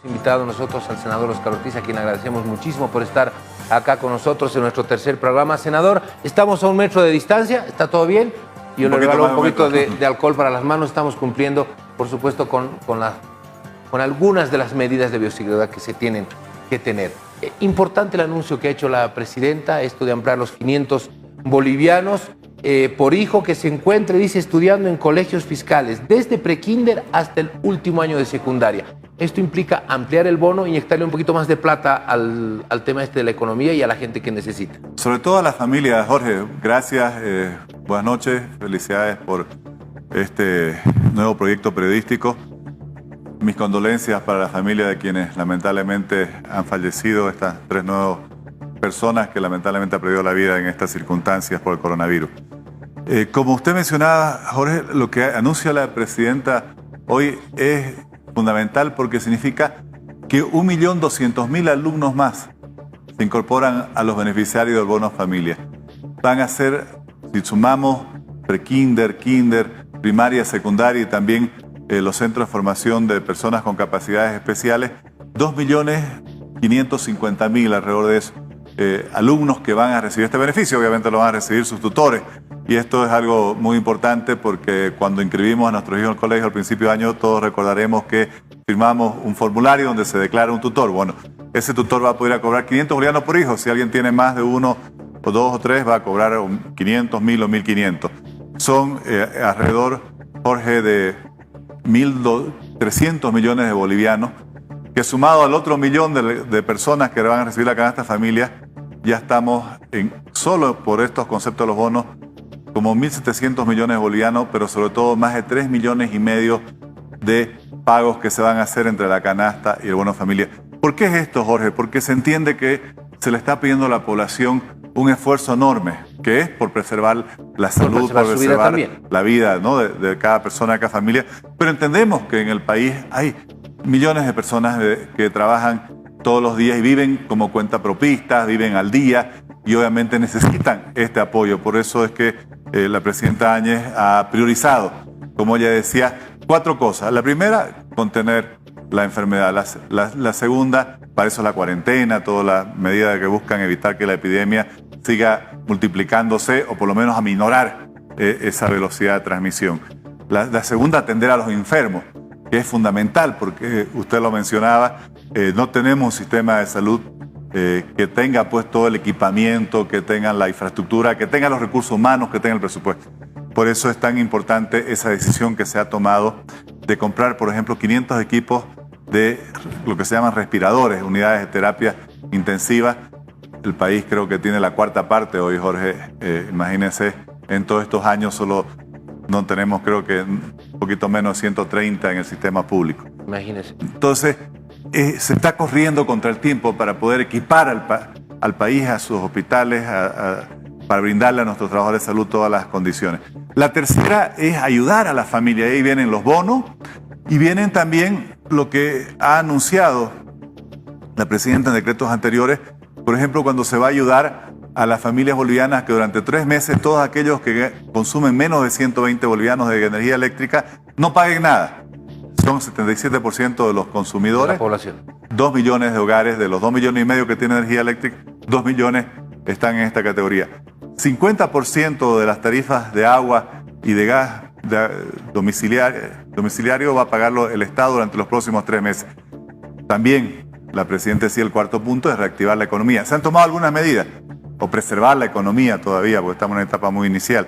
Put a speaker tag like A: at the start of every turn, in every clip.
A: Invitado nosotros al senador Óscar Ortiz, a quien agradecemos muchísimo por estar acá con nosotros en nuestro tercer programa. Senador, estamos a 1 metro de distancia, ¿está todo bien? Yo le regalo un poquito de alcohol para las manos. Estamos cumpliendo, por supuesto, con algunas de las medidas de bioseguridad que se tienen que tener. Importante el anuncio que ha hecho la presidenta, esto de ampliar los 500 bolivianos por hijo que se encuentre, dice, estudiando en colegios fiscales, desde prekinder hasta el último año de secundaria. Esto implica ampliar el bono, inyectarle un poquito más de plata al tema de la economía y a la gente que necesita.
B: Sobre todo a las familias, Jorge, gracias, buenas noches, felicidades por este nuevo proyecto periodístico. Mis condolencias para la familia de quienes lamentablemente han fallecido, estas 3 nuevas personas que lamentablemente han perdido la vida en estas circunstancias por el coronavirus. Como usted mencionaba, Jorge, lo que anuncia la presidenta hoy es fundamental porque significa que 1.200.000 alumnos más se incorporan a los beneficiarios del bono familia. Van a ser, si sumamos prekinder, kinder, primaria, secundaria y también los centros de formación de personas con capacidades especiales, 2.550.000 alrededor de eso, alumnos que van a recibir este beneficio. Obviamente lo van a recibir sus tutores. Y esto es algo muy importante porque cuando inscribimos a nuestros hijos al colegio al principio de año, todos recordaremos que firmamos un formulario donde se declara un tutor. Bueno, ese tutor va a poder cobrar 500 bolivianos por hijo. Si alguien tiene más de 1 o 2 o 3, va a cobrar 500, 1.000 o 1.500. Son alrededor, Jorge, de 1.300 millones de bolivianos, que sumado al otro millón de personas que van a recibir la canasta familia, ya estamos solo por estos conceptos de los bonos, como 1.700 millones de bolivianos, pero sobre todo más de 3,5 millones de pagos que se van a hacer entre la canasta y el bono familia. ¿Por qué es esto, Jorge? Porque se entiende que se le está pidiendo a la población un esfuerzo enorme, que es por preservar la salud, por preservar la vida, ¿no?, de cada persona, de cada familia. Pero entendemos que en el país hay millones de personas que trabajan todos los días y viven como cuentapropistas, viven al día y obviamente necesitan este apoyo. Por eso es que la presidenta Áñez ha priorizado, como ella decía, 4 cosas. La primera, contener la enfermedad. La segunda, para eso la cuarentena, todas las medidas que buscan evitar que la epidemia siga multiplicándose o por lo menos aminorar esa velocidad de transmisión. La segunda, atender a los enfermos, que es fundamental porque usted lo mencionaba, no tenemos un sistema de salud que tenga pues todo el equipamiento, que tenga la infraestructura, que tenga los recursos humanos, que tenga el presupuesto. Por eso es tan importante esa decisión que se ha tomado de comprar, por ejemplo, 500 equipos de lo que se llaman respiradores, unidades de terapia intensiva. El país creo que tiene la 4ª parte hoy, Jorge. Imagínense, en todos estos años solo no tenemos, creo que un poquito menos de 130 en el sistema público.
A: Imagínense.
B: Entonces, se está corriendo contra el tiempo para poder equipar al país, a sus hospitales, para brindarle a nuestros trabajadores de salud todas las condiciones. La tercera es ayudar a la familia. Ahí vienen los bonos y vienen también lo que ha anunciado la presidenta en decretos anteriores. Por ejemplo, cuando se va a ayudar a las familias bolivianas que durante 3 meses todos aquellos que consumen menos de 120 bolivianos de energía eléctrica no paguen nada. Son 77% de los consumidores.
A: De la población.
B: 2 millones de hogares, de los 2,5 millones que tienen energía eléctrica, 2 millones están en esta categoría. 50% de las tarifas de agua y de gas domiciliario va a pagarlo el Estado durante los próximos 3 meses. También la presidenta decía, el 4º punto es reactivar la economía. Se han tomado algunas medidas, o preservar la economía todavía, porque estamos en una etapa muy inicial.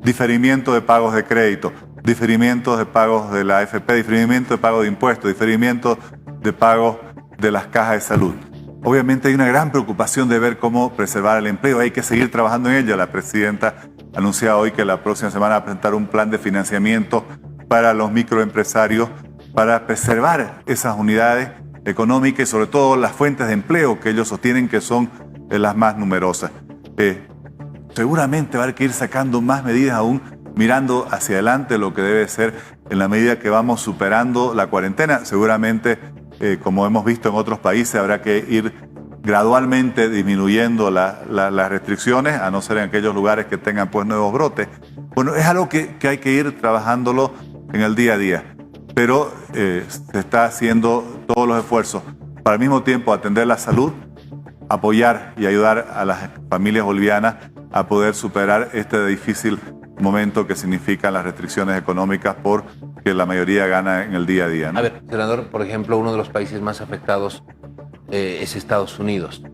B: Diferimiento de pagos de crédito, diferimiento de pagos de la AFP, diferimiento de pagos de impuestos, diferimiento de pagos de las cajas de salud. Obviamente hay una gran preocupación de ver cómo preservar el empleo. Hay que seguir trabajando en ello. La presidenta anuncia hoy que la próxima semana va a presentar un plan de financiamiento para los microempresarios para preservar esas unidades económicas y sobre todo las fuentes de empleo que ellos sostienen que son las más numerosas. Seguramente va a haber que ir sacando más medidas aún, mirando hacia adelante lo que debe ser en la medida que vamos superando la cuarentena. Seguramente, como hemos visto en otros países, habrá que ir gradualmente disminuyendo las restricciones, a no ser en aquellos lugares que tengan pues nuevos brotes. Bueno, es algo que hay que ir trabajándolo en el día a día, pero se está haciendo todos los esfuerzos para al mismo tiempo atender la salud, apoyar y ayudar a las familias bolivianas a poder superar este difícil momento que significan las restricciones económicas porque la mayoría gana en el día a día, ¿no?
A: A ver, senador, por ejemplo, uno de los países más afectados es Estados Unidos.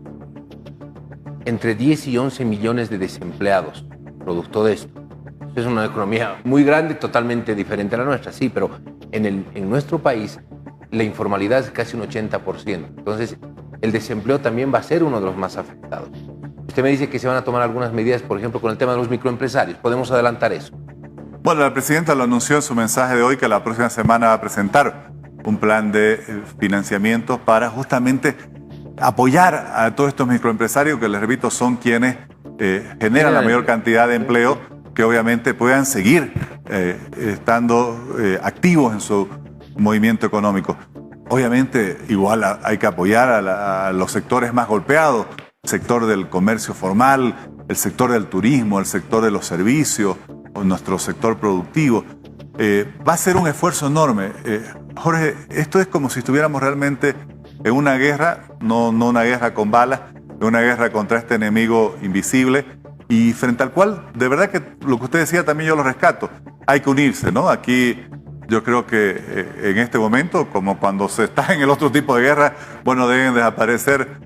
A: Entre 10 y 11 millones de desempleados, producto de esto. Es una economía muy grande, totalmente diferente a la nuestra, sí, pero en nuestro país la informalidad es casi un 80%. Entonces, el desempleo también va a ser uno de los más afectados. Usted me dice que se van a tomar algunas medidas, por ejemplo, con el tema de los microempresarios. ¿Podemos adelantar eso?
B: Bueno, la presidenta lo anunció en su mensaje de hoy que la próxima semana va a presentar un plan de financiamiento para justamente apoyar a todos estos microempresarios que, les repito, son quienes generan la mayor cantidad de empleo, que obviamente puedan seguir estando activos en su movimiento económico. Obviamente, igual hay que apoyar a los sectores más golpeados, el sector del comercio formal, el sector del turismo, el sector de los servicios, o nuestro sector productivo. Va a ser un esfuerzo enorme. Jorge, esto es como si estuviéramos realmente en una guerra, no una guerra con balas, una guerra contra este enemigo invisible, y frente al cual, de verdad que lo que usted decía también yo lo rescato, hay que unirse, ¿no? Aquí yo creo que en este momento, como cuando se está en el otro tipo de guerra, bueno, deben desaparecer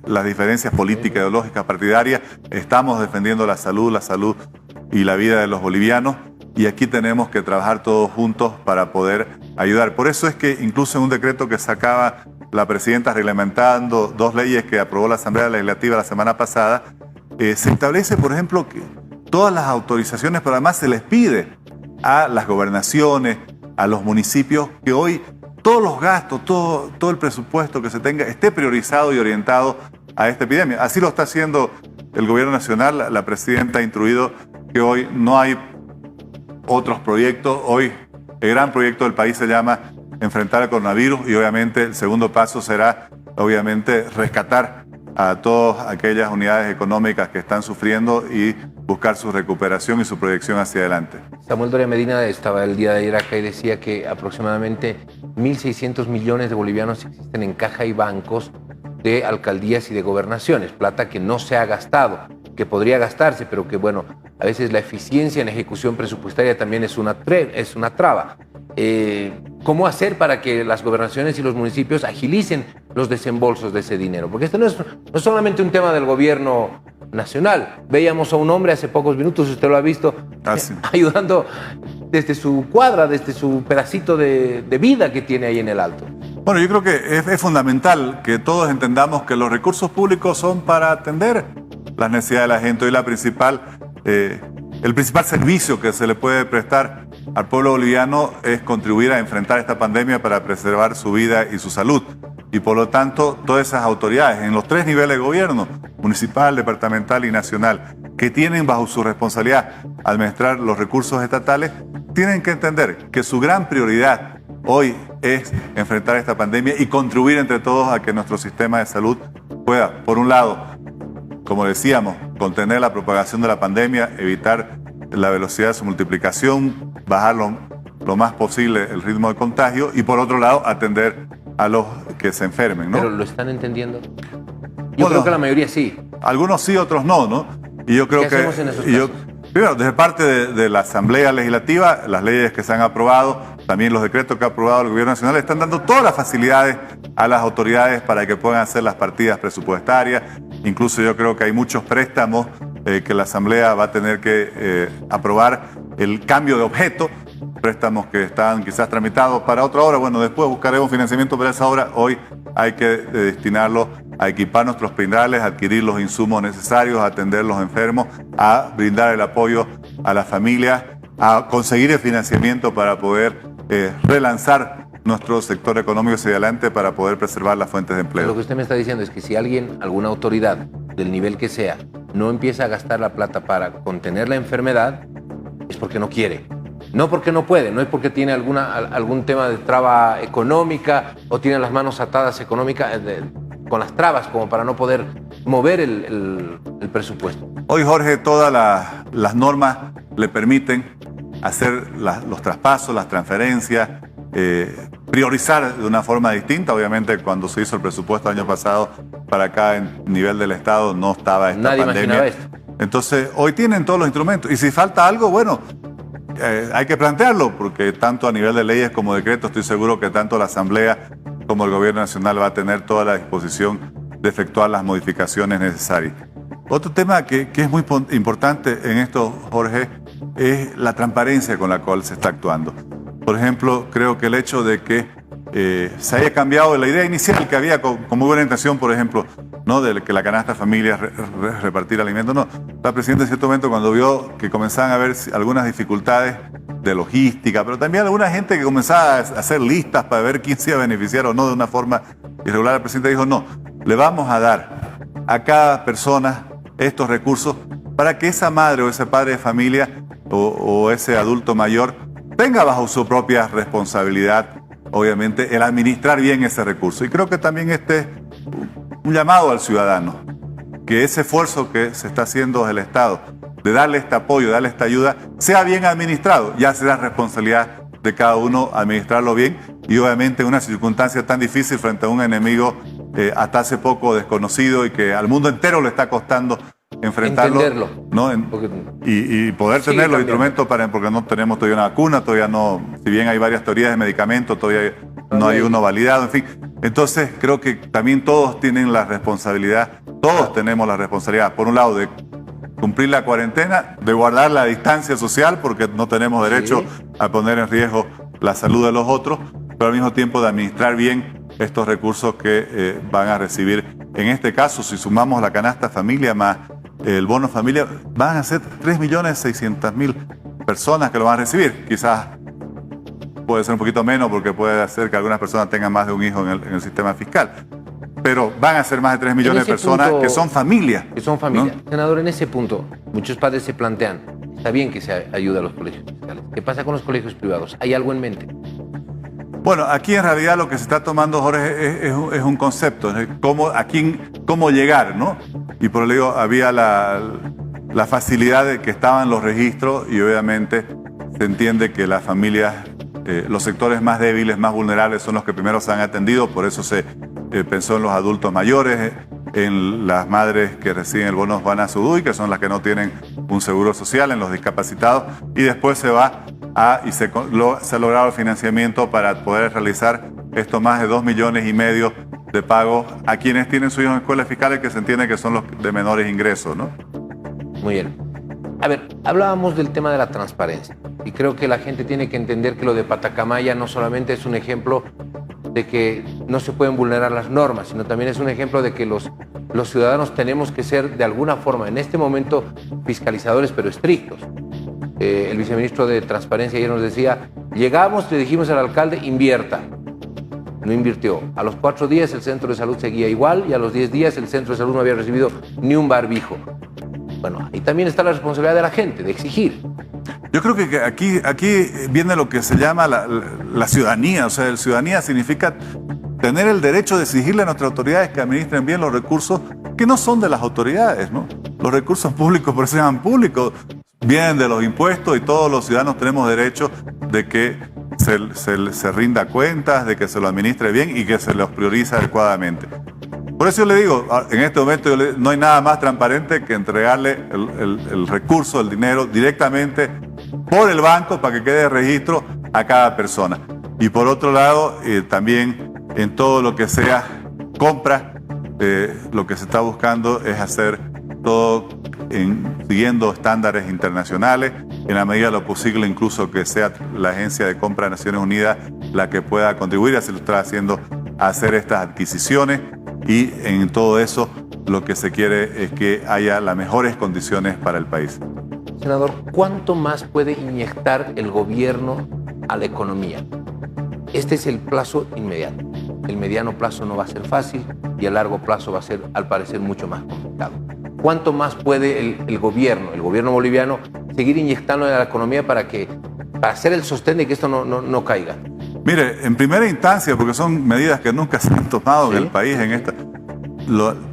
B: las diferencias políticas, ideológicas, partidarias. Estamos defendiendo la salud y la vida de los bolivianos, y aquí tenemos que trabajar todos juntos para poder ayudar. Por eso es que incluso en un decreto que sacaba la presidenta reglamentando 2 leyes que aprobó la Asamblea Legislativa la semana pasada, se establece, por ejemplo, que todas las autorizaciones, pero además se les pide a las gobernaciones, a los municipios, que hoy todos los gastos, todo el presupuesto que se tenga esté priorizado y orientado a esta epidemia. Así lo está haciendo el gobierno nacional. La presidenta ha instruido que hoy no hay otros proyectos. Hoy el gran proyecto del país se llama enfrentar el coronavirus, y obviamente el segundo paso será obviamente rescatar a todas aquellas unidades económicas que están sufriendo y buscar su recuperación y su proyección hacia adelante.
A: Samuel Doria Medina estaba el día de ayer acá y decía que aproximadamente 1.600 millones de bolivianos existen en caja y bancos de alcaldías y de gobernaciones, plata que no se ha gastado, que podría gastarse, pero que, bueno, a veces la eficiencia en ejecución presupuestaria también es una traba. ¿Cómo hacer para que las gobernaciones y los municipios agilicen los desembolsos de ese dinero? Porque esto no es solamente un tema del gobierno nacional. Veíamos a un hombre hace pocos minutos, usted lo ha visto, ayudando desde su cuadra, desde su pedacito de vida que tiene ahí en el Alto.
B: Bueno, yo creo que es fundamental que todos entendamos que los recursos públicos son para atender las necesidades de la gente. Hoy el principal servicio que se le puede prestar al pueblo boliviano es contribuir a enfrentar esta pandemia para preservar su vida y su salud. Y por lo tanto, todas esas autoridades en los 3 niveles de gobierno, municipal, departamental y nacional, que tienen bajo su responsabilidad administrar los recursos estatales, tienen que entender que su gran prioridad hoy es enfrentar esta pandemia y contribuir entre todos a que nuestro sistema de salud pueda, por un lado, como decíamos, contener la propagación de la pandemia, evitar la velocidad de su multiplicación, bajar lo más posible el ritmo de contagio, y por otro lado atender a los que se enfermen, ¿no?
A: ¿Pero lo están entendiendo? Yo creo que la mayoría sí.
B: Algunos sí, otros no, ¿no? Y yo creo
A: ¿Qué hacemos en esos casos?
B: Primero, desde parte de la Asamblea Legislativa, las leyes que se han aprobado, también los decretos que ha aprobado el Gobierno Nacional, están dando todas las facilidades a las autoridades para que puedan hacer las partidas presupuestarias. Incluso yo creo que hay muchos préstamos que la Asamblea va a tener que aprobar el cambio de objeto, préstamos que están quizás tramitados para otra obra. Bueno, después buscaremos financiamiento para esa obra. Hoy hay que destinarlo a equipar nuestros hospitales, a adquirir los insumos necesarios, a atender los enfermos, a brindar el apoyo a las familias, a conseguir el financiamiento para poder relanzar nuestro sector económico hacia adelante para poder preservar las fuentes de empleo.
A: Lo que usted me está diciendo es que si alguna autoridad, del nivel que sea, no empieza a gastar la plata para contener la enfermedad, es porque no quiere. No porque no puede, no es porque tiene algún tema de traba económica o tiene las manos atadas económicas con las trabas como para no poder mover el presupuesto.
B: Hoy, Jorge, todas las normas le permiten hacer los traspasos, las transferencias, priorizar de una forma distinta. Obviamente, cuando se hizo el presupuesto el año pasado, para acá en nivel del Estado no estaba esta
A: Nadie
B: pandemia.
A: imaginaba esto.
B: Entonces, hoy tienen todos los instrumentos. Y si falta algo, bueno, hay que plantearlo, porque tanto a nivel de leyes como decretos, estoy seguro que tanto la Asamblea como el Gobierno Nacional va a tener toda la disposición de efectuar las modificaciones necesarias. Otro tema que es muy importante en esto, Jorge, es la transparencia con la cual se está actuando. Por ejemplo, creo que el hecho de que se haya cambiado la idea inicial que había con muy buena intención, por ejemplo, ¿no?, de que la canasta familia repartir alimentos. No, la presidenta en cierto momento, cuando vio que comenzaban a haber algunas dificultades de logística, pero también alguna gente que comenzaba a hacer listas para ver quién se iba a beneficiar o no de una forma irregular, la presidenta dijo: no, le vamos a dar a cada persona estos recursos para que esa madre o ese padre de familia o ese adulto mayor tenga bajo su propia responsabilidad, obviamente, el administrar bien ese recurso. Y creo que también un llamado al ciudadano, que ese esfuerzo que se está haciendo desde el Estado, de darle este apoyo, darle esta ayuda, sea bien administrado. Ya será responsabilidad de cada uno administrarlo bien, y obviamente en una circunstancia tan difícil frente a un enemigo hasta hace poco desconocido y que al mundo entero le está costando enfrentarlo,
A: entenderlo,
B: ¿no? Y poder tener los instrumentos porque no tenemos todavía una vacuna, todavía no, si bien hay varias teorías de medicamentos, todavía no hay uno validado, en fin. Entonces creo que también todos tienen la responsabilidad, todos tenemos la responsabilidad, por un lado, de cumplir la cuarentena, de guardar la distancia social, porque no tenemos derecho a poner en riesgo la salud de los otros, pero al mismo tiempo de administrar bien estos recursos que van a recibir. En este caso, si sumamos la canasta familia más el bono familia, van a ser 3.600.000 personas que lo van a recibir. Quizás puede ser un poquito menos, porque puede ser que algunas personas tengan más de un hijo en el sistema fiscal. Pero van a ser más de 3 millones de personas que son familias.
A: Que son familias.
B: ¿No?
A: Senador, en ese punto, muchos padres se plantean, está bien que se ayude a los colegios fiscales. ¿Qué pasa con los colegios privados? ¿Hay algo en mente?
B: Bueno, aquí en realidad lo que se está tomando, Jorge, es un concepto, es cómo llegar, ¿no? Y por ello había la facilidad de que estaban los registros, y obviamente se entiende que las familias, los sectores más débiles, más vulnerables, son los que primero se han atendido. Por eso se pensó en los adultos mayores, en las madres que reciben el bono Juana Zuduy, que son las que no tienen un seguro social, en los discapacitados, y después se ha logrado el financiamiento para poder realizar estos más de 2,5 millones de pagos a quienes tienen sus hijos en escuelas fiscales, que se entiende que son los de menores ingresos, ¿no?
A: Muy bien. A ver, hablábamos del tema de la transparencia, y creo que la gente tiene que entender que lo de Patacamaya no solamente es un ejemplo de que no se pueden vulnerar las normas, sino también es un ejemplo de que los ciudadanos tenemos que ser de alguna forma en este momento fiscalizadores, pero estrictos. El viceministro de Transparencia ayer nos decía: llegamos, le dijimos al alcalde, invierta. No invirtió. A los 4 días el centro de salud seguía igual, y a los 10 días el centro de salud no había recibido ni un barbijo. Bueno, ahí también está la responsabilidad de la gente, de exigir.
B: Yo creo que aquí viene lo que se llama la ciudadanía. O sea, la ciudadanía significa tener el derecho de exigirle a nuestras autoridades que administren bien los recursos que no son de las autoridades, ¿no? Los recursos públicos, por eso se llaman públicos, vienen de los impuestos, y todos los ciudadanos tenemos derecho de que se rinda cuentas, de que se lo administre bien y que se los priorice adecuadamente. Por eso yo le digo, en este momento no hay nada más transparente que entregarle el recurso, el dinero, directamente por el banco para que quede de registro a cada persona. Y por otro lado, también en todo lo que sea compra, lo que se está buscando es hacer todo siguiendo estándares internacionales, en la medida de lo posible, incluso que sea la Agencia de Compra de Naciones Unidas la que pueda contribuir, así lo está haciendo, a hacer estas adquisiciones. Y en todo eso lo que se quiere es que haya las mejores condiciones para el país.
A: Senador, ¿cuánto más puede inyectar el gobierno a la economía? Este es el plazo inmediato. El mediano plazo no va a ser fácil, y el largo plazo va a ser, al parecer, mucho más complicado. ¿Cuánto más puede el gobierno boliviano, seguir inyectando a la economía para hacer el sostén de que esto no caiga?
B: Mire, en primera instancia, porque son medidas que nunca se han tomado en el país,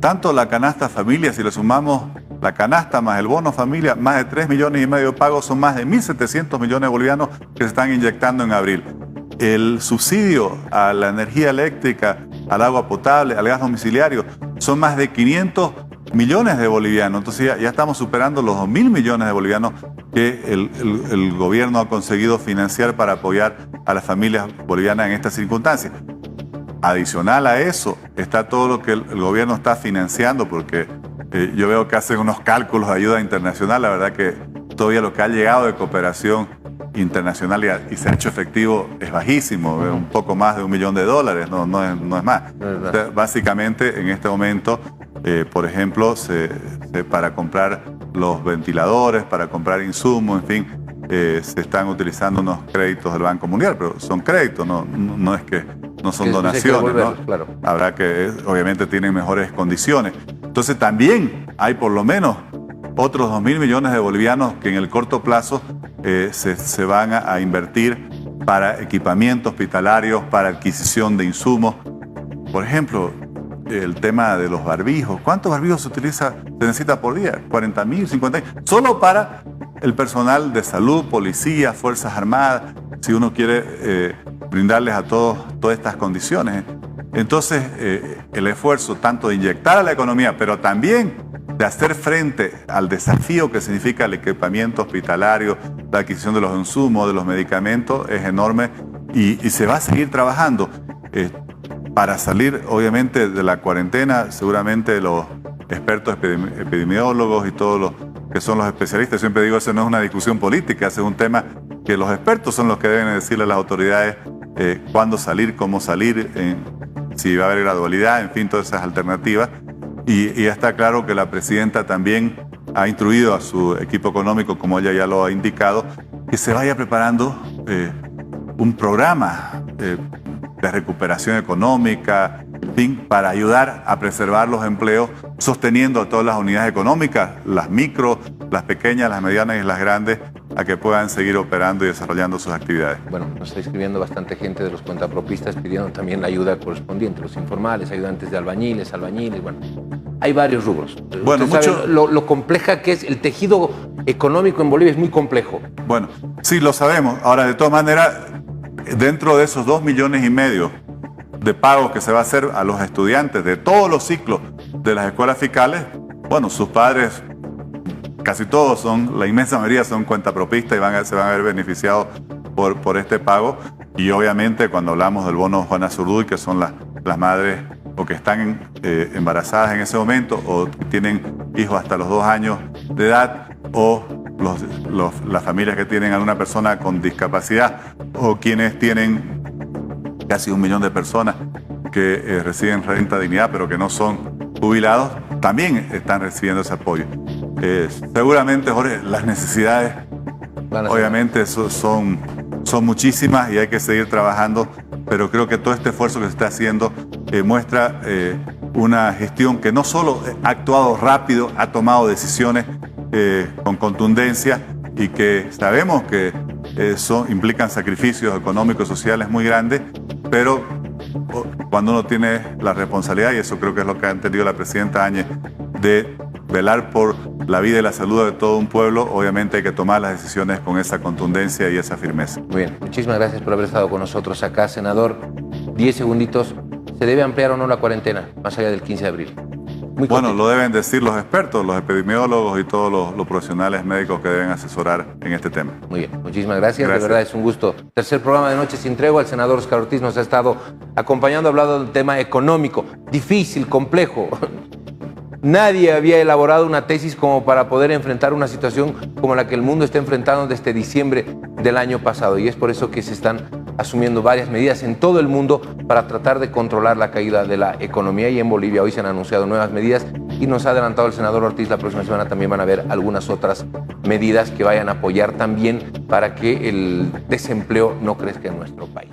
B: tanto la canasta familia, si le sumamos la canasta más el bono familia, más de 3,5 millones de pagos, son más de 1.700 millones de bolivianos que se están inyectando en abril. el subsidio a la energía eléctrica, al agua potable, al gas domiciliario, son más de 500 millones de bolivianos. Entonces ya estamos superando los 2.000 millones de bolivianos que el gobierno ha conseguido financiar para apoyar a las familias bolivianas en estas circunstancias. Adicional a eso está todo lo que el gobierno está financiando, porque yo veo que hacen unos cálculos de ayuda internacional. La verdad que todavía lo que ha llegado de cooperación internacional y se ha hecho efectivo es bajísimo, un poco más de $1 millón, no es más. O sea, básicamente en este momento, por ejemplo, para comprar los ventiladores, para comprar insumos, en fin, se están utilizando unos créditos del Banco Mundial, pero son créditos, no es que no son donaciones, ¿no?
A: Claro.
B: Habrá que, obviamente tienen mejores condiciones. Entonces también hay por lo menos otros 2.000 millones de bolivianos que en el corto plazo se van a invertir para equipamiento hospitalario, para adquisición de insumos. Por ejemplo, el tema de los barbijos. ¿Cuántos barbijos se necesita por día? 40.000, 50.000. Solo para el personal de salud, policía, Fuerzas Armadas, si uno quiere brindarles a todas estas condiciones. Entonces, el esfuerzo tanto de inyectar a la economía, pero también de hacer frente al desafío que significa el equipamiento hospitalario, la adquisición de los insumos, de los medicamentos, es enorme y se va a seguir trabajando. Para salir, obviamente, de la cuarentena, seguramente los expertos epidemiólogos y todos los que son los especialistas, siempre digo, eso no es una discusión política, ese es un tema que los expertos son los que deben decirle a las autoridades cuándo salir, cómo salir, si va a haber gradualidad, en fin, todas esas alternativas. Y ya está claro que la presidenta también ha instruido a su equipo económico, como ella ya lo ha indicado, que se vaya preparando un programa de recuperación económica, en fin, para ayudar a preservar los empleos, sosteniendo a todas las unidades económicas, las micro, las pequeñas, las medianas y las grandes, a que puedan seguir operando y desarrollando sus actividades.
A: Bueno, nos está escribiendo bastante gente de los cuentapropistas pidiendo también la ayuda correspondiente, los informales, ayudantes de albañiles, bueno, hay varios rubros.
B: Bueno,
A: sabe lo compleja que es el tejido económico en Bolivia, es muy complejo.
B: Bueno, sí, lo sabemos. Ahora, de todas maneras, dentro de esos 2,5 millones de pagos que se va a hacer a los estudiantes de todos los ciclos de las escuelas fiscales, bueno, sus padres, casi todos la inmensa mayoría son cuentapropistas y se van a ver beneficiados por este pago. Y obviamente cuando hablamos del bono Juana Zurduy, que son las madres o que están embarazadas en ese momento o que tienen hijos hasta los 2 años de edad, o las familias que tienen a una persona con discapacidad, o quienes tienen casi 1 millón de personas que reciben renta dignidad pero que no son jubilados, también están recibiendo ese apoyo. Seguramente, Jorge, las necesidades obviamente son muchísimas y hay que seguir trabajando, pero creo que todo este esfuerzo que se está haciendo muestra una gestión que no solo ha actuado rápido, ha tomado decisiones con contundencia y que sabemos que implican sacrificios económicos y sociales muy grandes, pero cuando uno tiene la responsabilidad, y eso creo que es lo que ha entendido la presidenta Áñez, de velar por la vida y la salud de todo un pueblo, obviamente hay que tomar las decisiones con esa contundencia y esa firmeza.
A: Muy bien, muchísimas gracias por haber estado con nosotros acá, senador. 10 segunditos, ¿se debe ampliar o no la cuarentena más allá del 15 de abril?
B: Bueno, lo deben decir los expertos, los epidemiólogos y todos los profesionales médicos que deben asesorar en este tema.
A: Muy bien, muchísimas gracias. De verdad es un gusto. Tercer programa de Noche sin Tregua. El senador Óscar Ortiz nos ha estado acompañando, hablando del tema económico, difícil, complejo. Nadie había elaborado una tesis como para poder enfrentar una situación como la que el mundo está enfrentando desde diciembre del año pasado, y es por eso que se están asumiendo varias medidas en todo el mundo para tratar de controlar la caída de la economía, y en Bolivia hoy se han anunciado nuevas medidas y nos ha adelantado el senador Ortiz, la próxima semana también van a haber algunas otras medidas que vayan a apoyar también para que el desempleo no crezca en nuestro país.